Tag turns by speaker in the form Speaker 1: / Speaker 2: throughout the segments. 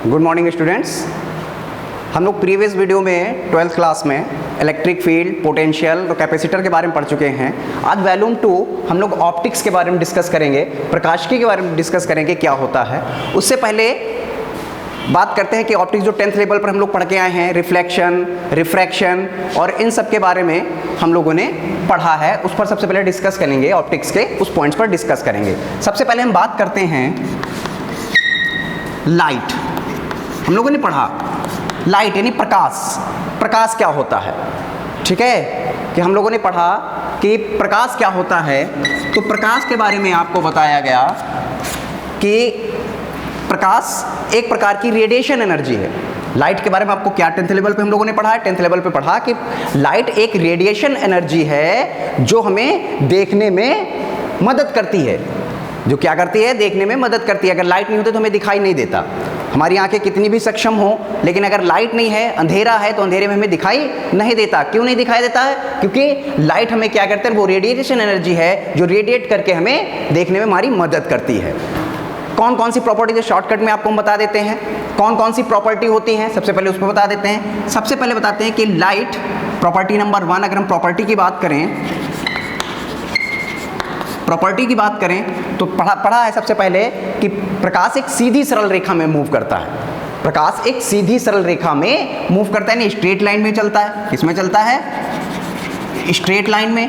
Speaker 1: Good morning students. हम लोग previous video में 12th क्लास में इलेक्ट्रिक फील्ड, पोटेंशियल और कैपेसिटर के बारे में पढ़ चुके हैं। आज वॉल्यूम 2 हम लोग ऑप्टिक्स के बारे में डिस्कस करेंगे, प्रकाशिकी के बारे में डिस्कस करेंगे क्या होता है। उससे पहले बात करते हैं कि ऑप्टिक्स जो 10th लेवल पर हम लोग पढ़ के आए हैं, रिफ्लेक्शन, रिफ्रैक्शन और इन सब के बारे में हम लोगों ने पढ़ा है, उस पर सबसे पहले डिस्कस करेंगे। ऑप्टिक्स के उस पॉइंट्स पर डिस्कस करेंगे। सबसे पहले हम बात करते हैं लाइट। हम लोगों ने पढ़ा लाइट यानी प्रकाश। प्रकाश क्या होता है, ठीक है, कि हम लोगों ने पढ़ा कि प्रकाश क्या होता है। तो प्रकाश के बारे में आपको बताया गया कि प्रकाश एक प्रकार की रेडिएशन एनर्जी है। लाइट के बारे में आपको क्या 10th लेवल पे हम लोगों ने पढ़ा है, 10th लेवल पे पढ़ा कि लाइट एक रेडिएशन एनर्जी है जो हमें देखने में मदद करती है। जो क्या करती है, देखने में मदद करती है। अगर लाइट नहीं होती तो हमें दिखाई नहीं देता। हमारी आंखें कितनी भी सक्षम हो, लेकिन अगर लाइट नहीं है, अंधेरा है, तो अंधेरे में हमें दिखाई नहीं देता। क्यों नहीं दिखाई देता है? क्योंकि लाइट हमें क्या करते हैं, वो रेडिएशन एनर्जी है जो रेडिएट करके हमें देखने में हमारी मदद करती है। कौन कौन सी प्रॉपर्टी, शॉर्टकट में आपको हम बता देते हैं कौन कौन सी प्रॉपर्टी होती हैं। सबसे पहले उसको बता देते हैं। सबसे पहले बताते हैं कि लाइट प्रॉपर्टी नंबर 1, अगर हम प्रॉपर्टी की बात करें तो पढ़ा है सबसे पहले कि प्रकाश एक सीधी सरल रेखा में मूव करता है। प्रकाश एक सीधी सरल रेखा में मूव करता है, नहीं स्ट्रेट लाइन में चलता है। किसमें चलता है? स्ट्रेट लाइन में,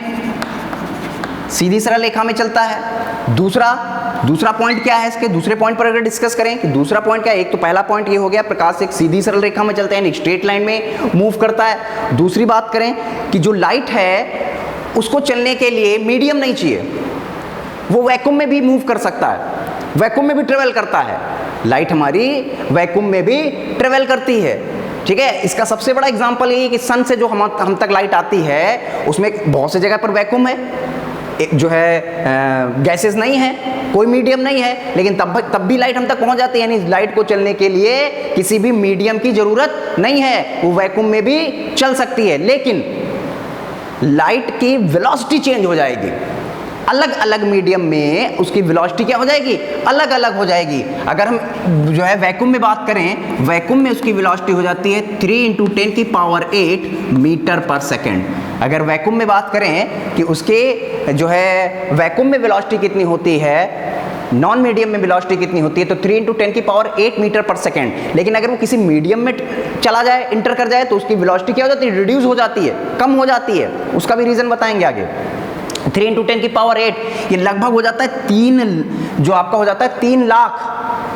Speaker 1: सीधी सरल रेखा में चलता है। दूसरा पॉइंट क्या है इसके? दूसरे पॉइंट पर अगर डिस्कस करें कि दूसरा पॉइंट क्या है, एक तो पहला पॉइंट ये हो गया प्रकाश एक सीधी सरल रेखा में चलता है, स्ट्रेट लाइन में मूव करता है। दूसरी बात करें कि जो लाइट है उसको चलने के लिए मीडियम नहीं चाहिए, वो वैक्यूम में भी मूव कर सकता है, वैक्यूम में भी ट्रेवल करता है। लाइट हमारी वैक्यूम में भी ट्रेवल करती है, ठीक है। इसका सबसे बड़ा एग्जांपल ये है कि सन से जो हम तक लाइट आती है उसमें बहुत सी जगह पर वैक्यूम है, जो है गैसेस नहीं है, कोई मीडियम नहीं है, लेकिन तब भी लाइट हम तक पहुंच जाती है। यानी लाइट को चलने के लिए किसी भी मीडियम की जरूरत नहीं है, वो वैक्यूम में भी चल सकती है। लेकिन लाइट की वेलोसिटी चेंज हो जाएगी, अलग अलग मीडियम में उसकी वेलोसिटी क्या हो जाएगी, अलग अलग हो जाएगी। अगर हम जो है वैक्यूम में बात करें, वैक्यूम में उसकी वेलोसिटी हो जाती है 3 × 10⁸ मीटर पर सेकेंड। अगर वैक्यूम में बात करें कि उसके जो है वैक्यूम में वेलोसिटी कितनी होती है, नॉन मीडियम में वेलोसिटी कितनी होती है, तो 3 × 10⁸ मीटर पर सेकेंड। लेकिन अगर वो किसी मीडियम में चला जाए, इंटर कर जाए, तो उसकी वेलोसिटी क्या हो जाती है, रिड्यूस हो जाती है, कम हो जाती है। उसका भी रीज़न बताएंगे आगे। 3 × 10⁸ ये लगभग हो जाता है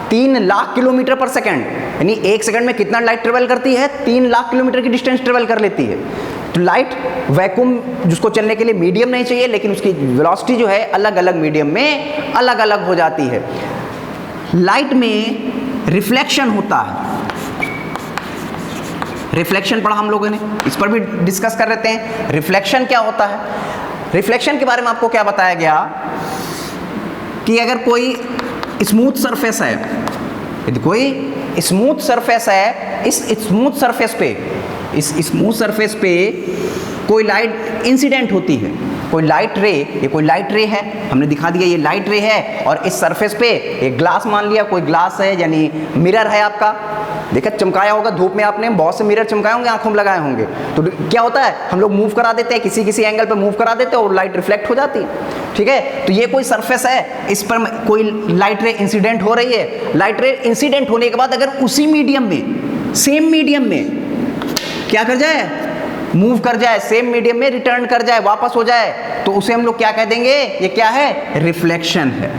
Speaker 1: 3 लाख किलोमीटर पर सेकेंड। यानी 1 सेकंड में कितना लाइट ट्रेवल करती है, 3 लाख किलोमीटर की डिस्टेंस ट्रेवल कर लेती है। तो लाइट वैक्यूम जिसको चलने के लिए मीडियम नहीं चाहिए, लेकिन उसकी वेलोसिटी जो है अलग अलग मीडियम में अलग अलग हो जाती है। लाइट में रिफ्लेक्शन होता है। रिफ्लेक्शन पढ़ा हम लोगों ने, इस पर भी डिस्कस कर लेते हैं। रिफ्लेक्शन क्या होता है? रिफ्लेक्शन के बारे में आपको क्या बताया गया कि अगर कोई स्मूथ सरफेस है, यदि कोई स्मूथ सरफेस है, इस स्मूथ सरफेस पे कोई लाइट इंसिडेंट होती है, कोई लाइट रे, ये कोई लाइट रे है, हमने दिखा दिया ये लाइट रे है, और इस सरफेस पे एक ग्लास मान लिया, कोई ग्लास है यानी मिरर है आपका, देखा चमकाया होगा धूप में, आपने बहुत से मिरर चमकाए होंगे, आंखों में लगाए होंगे। तो क्या होता है, हम लोग मूव करा देते हैं, किसी एंगल पे मूव करा देते हैं और लाइट रिफ्लेक्ट हो जाती है, ठीक है। तो ये कोई सरफेस है, इस पर कोई लाइट रे इंसिडेंट हो रही है। लाइट रे इंसिडेंट होने के बाद अगर उसी मीडियम में, सेम मीडियम में क्या कर जाए, मूव कर जाए, सेम मीडियम में रिटर्न कर जाए, वापस हो जाए, तो उसे हम लोग क्या कह देंगे, ये क्या है, रिफ्लेक्शन है।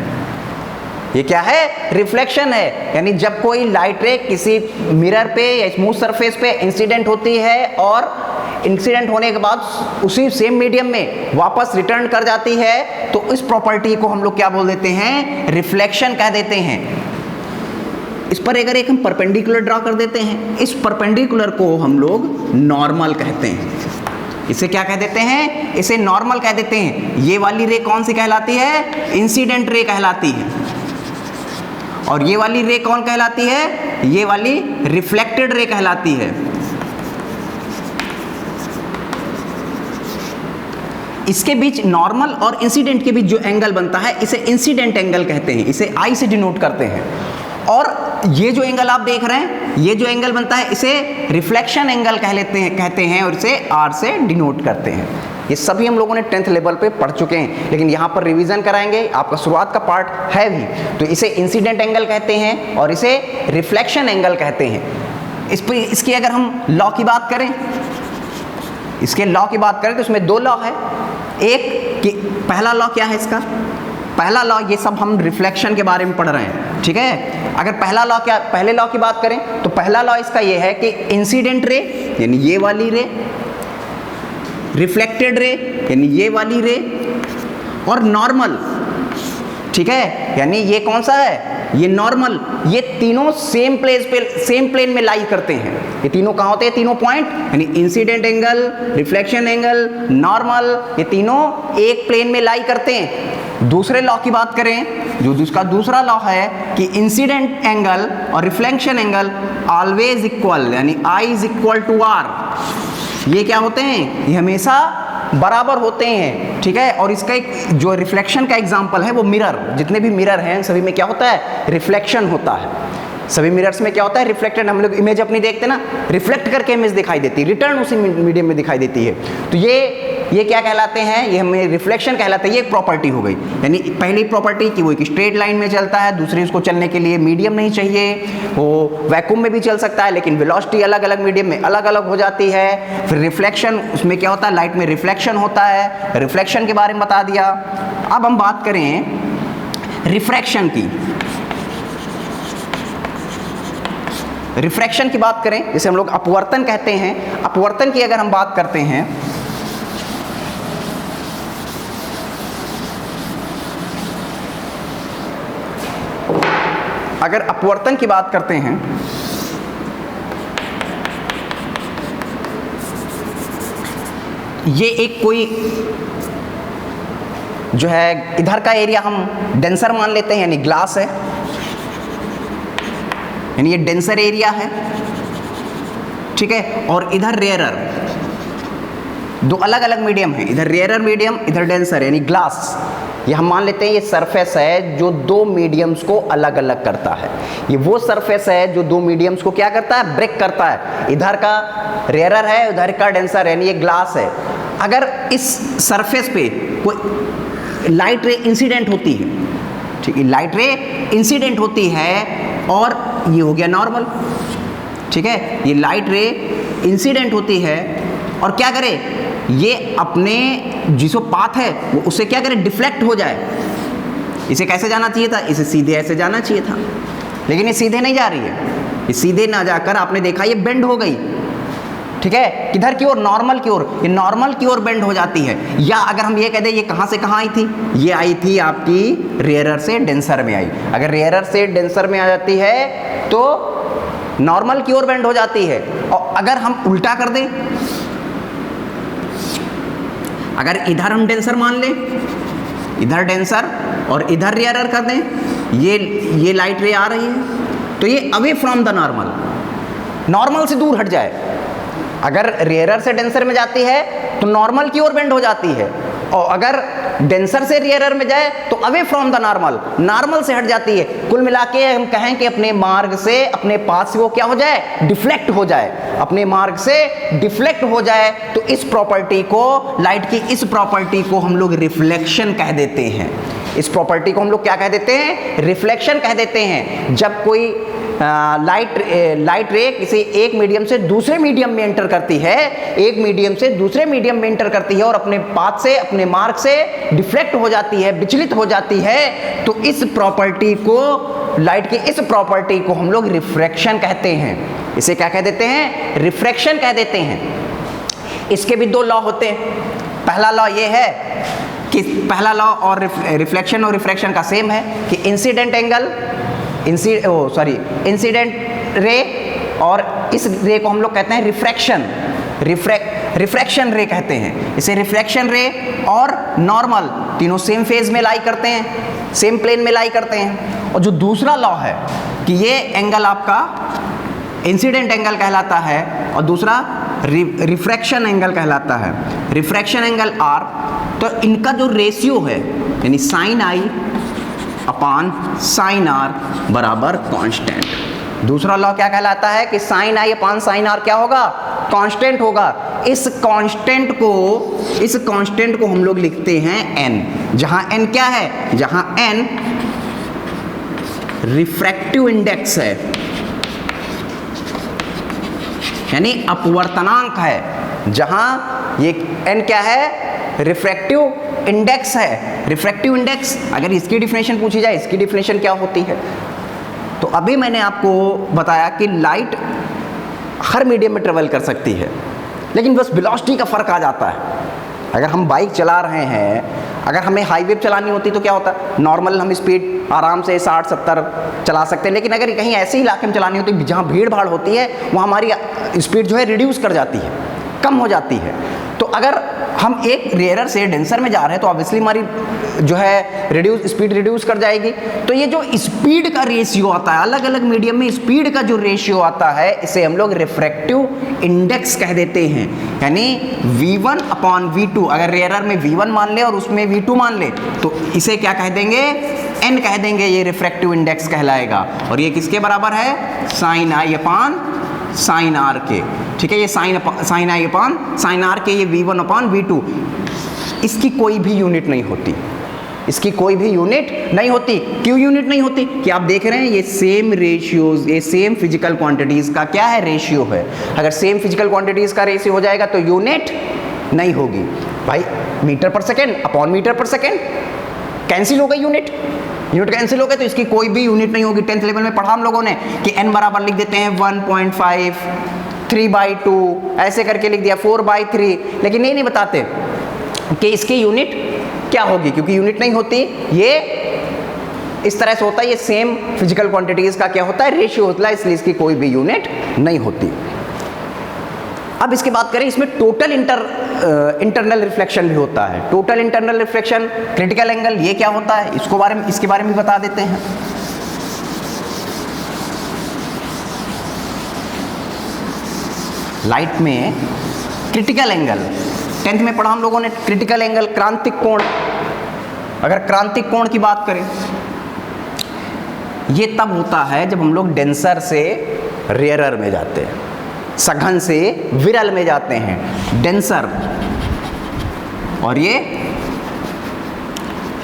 Speaker 1: ये क्या है, रिफ्लेक्शन है। यानी जब कोई लाइट रे किसी मिरर पे या स्मूथ सरफेस पे इंसिडेंट होती है और इंसिडेंट होने के बाद उसी सेम मीडियम में वापस रिटर्न कर जाती है, तो इस प्रॉपर्टी को हम लोग क्या बोल देते हैं, रिफ्लेक्शन कह देते हैं। इस पर अगर एक हम परपेंडिकुलर ड्रॉ कर देते हैं, इस परपेंडिकुलर को हम लोग नॉर्मल कहते हैं। इसे क्या कह देते हैं, इसे नॉर्मल कह देते हैं। ये वाली रे कौन सी कहलाती है, इंसिडेंट रे कहलाती है। और ये वाली रे कौन कहलाती है, ये वाली रिफ्लेक्टेड रे कहलाती है। इसके बीच नॉर्मल और इंसिडेंट के बीच जो एंगल बनता है, इसे इंसिडेंट एंगल कहते हैं, इसे आई से डिनोट करते हैं। और ये जो एंगल आप देख रहे हैं, ये जो एंगल बनता है इसे रिफ्लेक्शन एंगल कहते हैं और इसे आर से डिनोट करते हैं। ये सभी हम लोगों ने 10th लेवल पे पढ़ चुके हैं, लेकिन यहाँ पर रिवीजन कराएंगे, आपका शुरुआत का पार्ट है भी। तो इसे इंसिडेंट एंगल कहते हैं और इसे रिफ्लेक्शन एंगल कहते हैं। इसकी अगर हम लॉ की बात करें, इसके लॉ की बात करें तो इसमें दो लॉ है। एक कि पहला लॉ क्या है इसका, पहला लॉ, ये सब हम रिफ्लेक्शन के बारे में पढ़ रहे हैं, ठीक है। अगर पहला लॉ क्या, पहले लॉ की बात करें तो पहला लॉ इसका ये है कि इंसिडेंट रे यानी ये वाली रे, रिफ्लेक्टेड रे यानी ये वाली रे, और नॉर्मल, ठीक है, यानी ये कौन सा है, ये नॉर्मल, ये तीनों सेम प्लेन में लाई करते हैं। ये तीनों कहाँ होते हैं, तीनों पॉइंट, यानी incident angle, reflection angle, normal, ये तीनों एक प्लेन में लाई करते हैं। दूसरे लॉ की बात करें, जो इसका दूसरा लॉ है कि इंसिडेंट एंगल और रिफ्लेक्शन एंगल ऑलवेज इक्वल, यानी I is equal to R, ये क्या होते हैं, ये हमेशा बराबर होते हैं, ठीक है। और इसका एक जो रिफ्लेक्शन का एग्जांपल है वो मिरर, जितने भी मिरर हैं सभी में क्या होता है, रिफ्लेक्शन होता है। सभी मिरर्स में क्या होता है, रिफ्लेक्टेड, हम लोग इमेज अपनी देखते हैं ना, रिफ्लेक्ट करके इमेज दिखाई देती है, रिटर्न उसी मीडियम में दिखाई देती है। तो ये क्या कहलाते हैं, ये हमें रिफ्लेक्शन कहलाते हैं। ये एक प्रॉपर्टी हो गई, यानी पहली प्रॉपर्टी कि वो एक स्ट्रेट लाइन में चलता है, दूसरी उसको चलने के लिए मीडियम नहीं चाहिए, वो वैक्यूम में भी चल सकता है लेकिन वेलोसिटी अलग अलग मीडियम में अलग अलग हो जाती है। फिर रिफ्लेक्शन, उसमें क्या होता है, लाइट में रिफ्लेक्शन होता है, रिफ्लेक्शन के बारे में बता दिया। अब हम बात करें रिफ्रैक्शन की, रिफ्रैक्शन की बात करें, जिसे हम लोग अपवर्तन कहते हैं। अपवर्तन की अगर हम बात करते हैं, अगर अपवर्तन की बात करते हैं ये एक कोई जो है इधर का एरिया हम डेंसर मान लेते हैं, यानी ग्लास है, यानी ये डेंसर एरिया है, ठीक है। और इधर रेयरर, दो अलग अलग मीडियम है, इधर रेयरर मीडियम, इधर डेंसर, यानी ग्लास। ये हम मान लेते हैं ये सरफेस है जो दो मीडियम्स को अलग अलग करता है। ये वो सरफेस है जो दो मीडियम्स को क्या करता है, ब्रेक करता है। इधर का रेयरर है, उधर का डेंसर, यानी ये ग्लास है। अगर इस सरफेस पे कोई लाइट रे इंसिडेंट होती है, ठीक है, लाइट रे इंसिडेंट होती है, और ये हो गया नॉर्मल, ठीक है, ये लाइट रे इंसिडेंट होती है और क्या करे, ये अपने जिसो पाथ है वो उससे क्या करे, डिफ्लेक्ट हो जाए। इसे कैसे जाना चाहिए था, इसे सीधे ऐसे जाना चाहिए था, लेकिन ये सीधे नहीं जा रही है। ये सीधे ना जाकर आपने देखा ये बेंड हो गई, ठीक है, किधर की ओर, नॉर्मल की ओर। ये नॉर्मल की ओर बेंड हो जाती है। या अगर हम ये कह दें ये कहाँ से कहाँ आई थी, ये आई थी आपकी रेयरर से डेंसर में आई। अगर रेयरर से डेंसर में आ जाती है तो नॉर्मल की ओर बेंड हो जाती है। और अगर हम उल्टा कर दें, अगर इधर हम डेंसर मान लें, इधर डेंसर और इधर रेयरर कर दें, ये लाइट रे आ रही है तो ये away from the normal, normal से दूर हट जाए। अगर रेयरर से डेंसर में जाती है तो नॉर्मल की ओर बेंड हो जाती है, और अगर डेंसर से रेयरर में जाए तो away from the normal, normal से हट जाती है। कुल मिला के हम कहें कि अपने मार्ग से, अपने पाथ से वो क्या हो जाए, डिफ्लेक्ट हो जाए, अपने मार्ग से डिफ्लेक्ट हो जाए। तो इस प्रॉपर्टी को, लाइट की इस प्रॉपर्टी को हम लोग रिफ्लेक्शन कह देते हैं। इस प्रॉपर्टी को हम लोग क्या कह देते हैं, रिफ्लेक्शन कह देते हैं। जब कोई लाइट रे किसी एक मीडियम से दूसरे मीडियम में एंटर करती है, एक मीडियम से दूसरे मीडियम में एंटर करती है और अपने पाथ से, अपने मार्ग से डिफ्लेक्ट हो जाती है, विचलित हो जाती है, तो इस प्रॉपर्टी को, लाइट की इस प्रॉपर्टी को हम लोग रिफ्रैक्शन कहते हैं। इसे क्या कह देते हैं, रिफ्रैक्शन कह देते हैं। इसके भी दो लॉ होते हैं। पहला लॉ ये है कि पहला लॉ और रिफ्लेक्शन और रिफ्रैक्शन का सेम है कि इंसिडेंट एंगल, इंसिडेंट रे, और इस रे को हम लोग कहते हैं रिफ्रैक्शन, रिफ्रैक्शन रे कहते हैं। इसे रिफ्रैक्शन रे और नॉर्मल तीनों सेम फेज में लाई करते हैं, सेम प्लेन में लाई करते हैं। और जो दूसरा लॉ है कि ये एंगल आपका इंसिडेंट एंगल कहलाता है और दूसरा रिफ्रैक्शन एंगल कहलाता है, रिफ्रैक्शन एंगल R। तो इनका जो रेशियो है, यानी sine I upon sine R बराबर कांस्टेंट। दूसरा लॉ क्या कहलाता है कि sine I upon sine R क्या होगा, कांस्टेंट होगा। इस कांस्टेंट को हम लोग लिखते हैं n, जहां n क्या है, जहां n रिफ्रैक्टिव इंडेक्स है, यानी अपवर्तनांक है। जहां ये n क्या है, रिफ्रैक्टिव इंडेक्स है। रिफ्रैक्टिव इंडेक्स, अगर इसकी डिफिनेशन पूछी जाए, इसकी डिफिनेशन क्या होती है, तो अभी मैंने आपको बताया कि लाइट हर मीडियम में ट्रेवल कर सकती है, लेकिन बस वेलोसिटी का फर्क आ जाता है। अगर हम बाइक चला रहे हैं, अगर हमें हाईवे पे चलानी होती तो क्या होता है, नॉर्मल हम स्पीड आराम से 60-70 चला सकते हैं, लेकिन अगर कहीं ऐसे इलाके में चलानी होती है जहाँ भीड़ भाड़ होती है, वहाँ हमारी स्पीड जो है रिड्यूस कर जाती है, कम हो जाती है। तो अगर हम एक रेयरर से डेंसर में जा रहे हैं तो ऑब्वियसली हमारी जो है स्पीड रिड्यूस कर जाएगी। तो ये जो स्पीड का रेशियो आता है, अलग अलग मीडियम में स्पीड का जो रेशियो आता है, इसे हम लोग रिफ्रैक्टिव इंडेक्स कह देते हैं। यानी v1 अपॉन v2, अगर रेयरर में v1 मान ले और उसमें v2 मान ले, तो इसे क्या कह देंगे, n कह देंगे। ये रिफ्रैक्टिव इंडेक्स कहलाएगा। और ये किसके बराबर है, sine I upon sine R के। ठीक है, ये sine I upon sine R के, ये v1 अपॉन v2। इसकी कोई भी यूनिट नहीं होती, इसकी कोई भी यूनिट नहीं होती। क्यों यूनिट नहीं होती, कि आप देख रहे हैं ये सेम रेशियोज, ये सेम फिजिकल क्वांटिटीज का क्या है, रेशियो है। अगर सेम फिजिकल क्वांटिटीज का रेशियो हो जाएगा तो यूनिट नहीं होगी भाई। मीटर पर सेकेंड अपॉन मीटर पर सेकेंड कैंसिल हो गई, यूनिट कैंसिल हो गए, तो इसकी कोई भी यूनिट नहीं होगी। 10th लेवल में पढ़ा हम लोगों ने कि n बराबर लिख देते हैं 1.5, 3/2 ऐसे करके लिख दिया, 4/3, लेकिन ये नहीं बताते कि इसकी यूनिट क्या होगी, क्योंकि यूनिट नहीं होती। ये इस तरह से होता है, ये सेम फिजिकल क्वांटिटीज का क्या होता है, रेशियो होता है, इसलिए इसकी कोई भी यूनिट नहीं होती। अब इसकी बात करें, इसमें टोटल इंटरनल रिफ्लेक्शन भी होता है। Total internal reflection, critical angle, ये क्या होता है, इसके बारे में बता देते हैं। लाइट में क्रिटिकल एंगल 10th में पढ़ा हम लोगों ने, क्रिटिकल एंगल, क्रांतिक कोण। अगर क्रांतिक कोण की बात करें, ये तब होता है जब हम लोग डेंसर से रेयरर में जाते हैं, सघन से विरल में जाते हैं। डेंसर और ये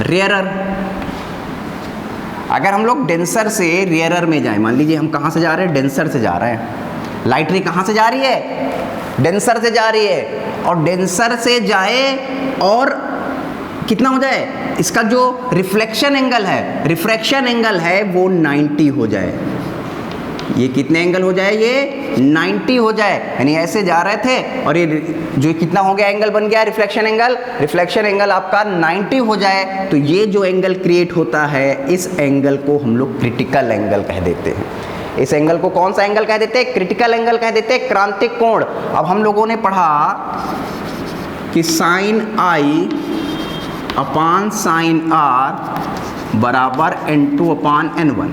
Speaker 1: रेयरर। अगर हम लोग डेंसर से रेयरर में जाएं, मान लीजिए हम कहाँ से जा रहे हैं, डेंसर से जा रहे हैं। लाइट रे कहाँ से जा रही है, डेंसर से जा रही है। और डेंसर से जाए और कितना हो जाए, इसका जो रिफ्लेक्शन एंगल है वो 90 हो जाए। ये कितने एंगल हो जाए, ये 90 हो जाए। यानी ऐसे जा रहे थे और ये जो कितना हो गया, एंगल बन गया रिफ्लेक्शन एंगल आपका 90 हो जाए, तो ये जो एंगल क्रिएट होता है, इस एंगल को हम लोग क्रिटिकल एंगल कह देते हैं। इस एंगल को कौन सा एंगल कह देते हैं, क्रिटिकल एंगल कह देते हैं, क्रांतिक कोण। अब हम लोगों ने पढ़ा कि sine I upon sine R बराबर n2 अपॉन n1।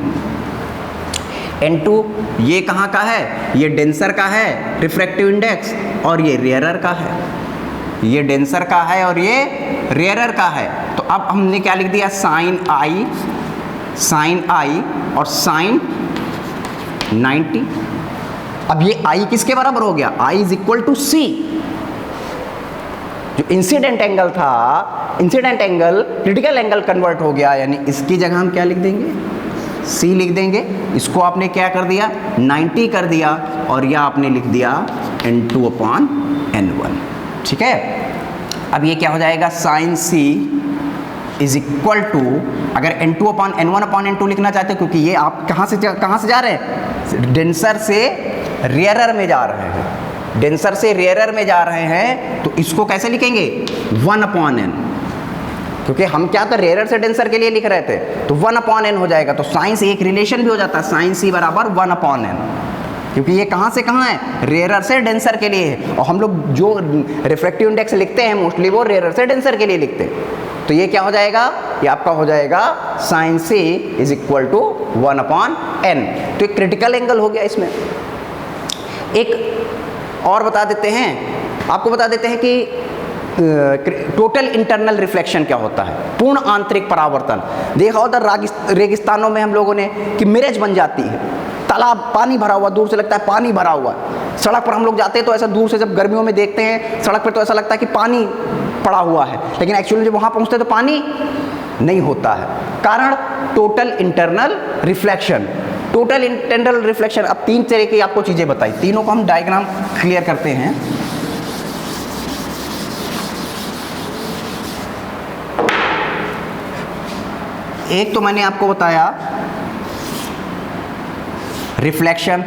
Speaker 1: n2 ये कहाँ का है, ये डेंसर का है रिफ्रैक्टिव इंडेक्स, और ये रेयरर का है। ये डेंसर का है और ये रेयरर का है। तो अब हमने क्या लिख दिया, साइन आई और साइन 90। अब ये आई किसके बराबर हो गया, आई इज इक्वल टू सी। जो इंसिडेंट एंगल था, incident angle critical angle convert हो गया, यानी इसकी जगह हम क्या लिख देंगे, C लिख देंगे। इसको आपने क्या कर दिया, 90 कर दिया, और यह आपने लिख दिया n2 अपॉन n1। ठीक है, अब ये क्या हो जाएगा, sine C is equal to, अगर n2 अपॉन n1 लिखना चाहते हो, क्योंकि ये आप कहाँ से जा रहे हैं, डेंसर से रेयरर में जा रहे हैं। डेंसर से रेयरर में जा रहे हैं, तो इसको कैसे लिखेंगे, 1 अपॉन n, क्योंकि हम क्या तो रेयरर से डेंसर के लिए लिख रहे थे, तो 1 अपॉन n हो जाएगा। तो साइन से एक रिलेशन भी हो जाता है, साइन C बराबर 1 अपॉन n, क्योंकि ये कहाँ से कहाँ है, रेयरर से डेंसर के लिए है। और हम लोग जो रिफ्रैक्टिव इंडेक्स लिखते हैं मोस्टली वो रेयरर से डेंसर के लिए लिखते हैं। तो ये क्या हो जाएगा, ये आपका हो जाएगा sine C is equal to 1 upon n। तो एक क्रिटिकल एंगल हो गया। इसमें एक और बता देते हैं, आपको बता देते हैं कि टोटल इंटरनल रिफ्लेक्शन क्या होता है, पूर्ण आंतरिक परावर्तन। देखा उधर रेगिस्तानों में हम लोगों ने कि मिरेज बन जाती है, तालाब पानी भरा हुआ, दूर से लगता है पानी भरा हुआ है। सड़क पर हम लोग जाते हैं तो ऐसा दूर से जब गर्मियों में देखते हैं सड़क पर तो ऐसा लगता है कि पानी पड़ा हुआ है, लेकिन एक्चुअली जब वहाँ पहुँचते हैं तो पानी नहीं होता है। कारण total internal reflection. Total internal reflection, अब 3 तरह की आपको चीज़ें बताई, तीनों को हम डायग्राम क्लियर करते हैं। एक तो मैंने आपको बताया रिफ्लेक्शन,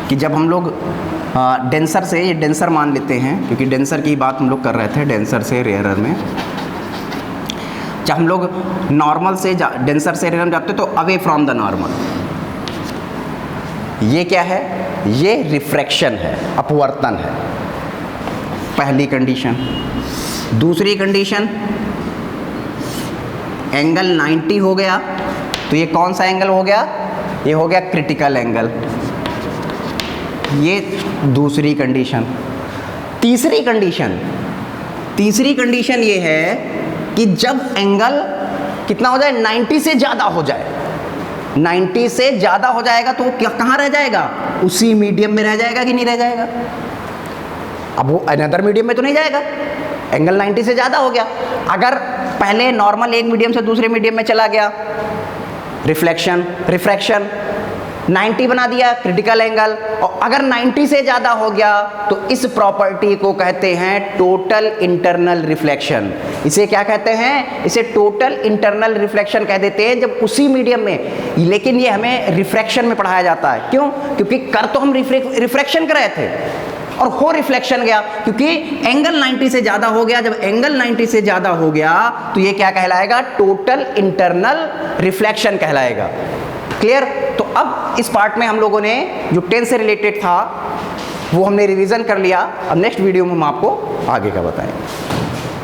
Speaker 1: कि जब हम लोग डेंसर से, ये डेंसर मान लेते हैं क्योंकि डेंसर की बात हम लोग कर रहे थे, डेंसर से रेयरर में, जब हम लोग नॉर्मल से डेंसर से रेयरर में जाते तो अवे फ्रॉम द नॉर्मल, ये क्या है, ये रिफ्रैक्शन है, अपवर्तन है, पहली कंडीशन। दूसरी कंडीशन, एंगल 90 हो गया, तो ये कौन सा एंगल हो गया, ये हो गया क्रिटिकल एंगल, ये दूसरी कंडीशन। तीसरी कंडीशन ये है कि जब एंगल कितना हो जाए, 90 से ज़्यादा हो जाए, 90 से ज़्यादा हो जाएगा तो वो कहाँ रह जाएगा, उसी मीडियम में रह जाएगा कि नहीं रह जाएगा। अब वो अनदर मीडियम में तो नहीं जाएगा, एंगल 90 से ज़्यादा हो गया। अगर पहले नॉर्मल एक मीडियम से दूसरे मीडियम में चला गया, रिफ्रैक्शन 90 बना दिया क्रिटिकल एंगल, और अगर 90 से ज़्यादा हो गया तो इस प्रॉपर्टी को कहते हैं टोटल इंटरनल रिफ्लेक्शन। इसे क्या कहते हैं, इसे टोटल इंटरनल रिफ्लेक्शन कह देते हैं जब उसी मीडियम में, लेकिन ये हमें रिफ्रैक्शन में पढ़ाया जाता है। क्यों, क्योंकि कर तो हम रिफ्रैक्शन कर रहे थे और हो रिफ्लेक्शन गया, क्योंकि एंगल 90 से ज़्यादा हो गया। जब एंगल 90 से ज़्यादा हो गया तो ये क्या कहलाएगा, टोटल इंटरनल रिफ्लेक्शन कहलाएगा। क्लियर। तो अब इस पार्ट में हम लोगों ने जो 10 से रिलेटेड था वो हमने रिवीजन कर लिया। अब नेक्स्ट वीडियो में हम आपको आगे का बताएंगे।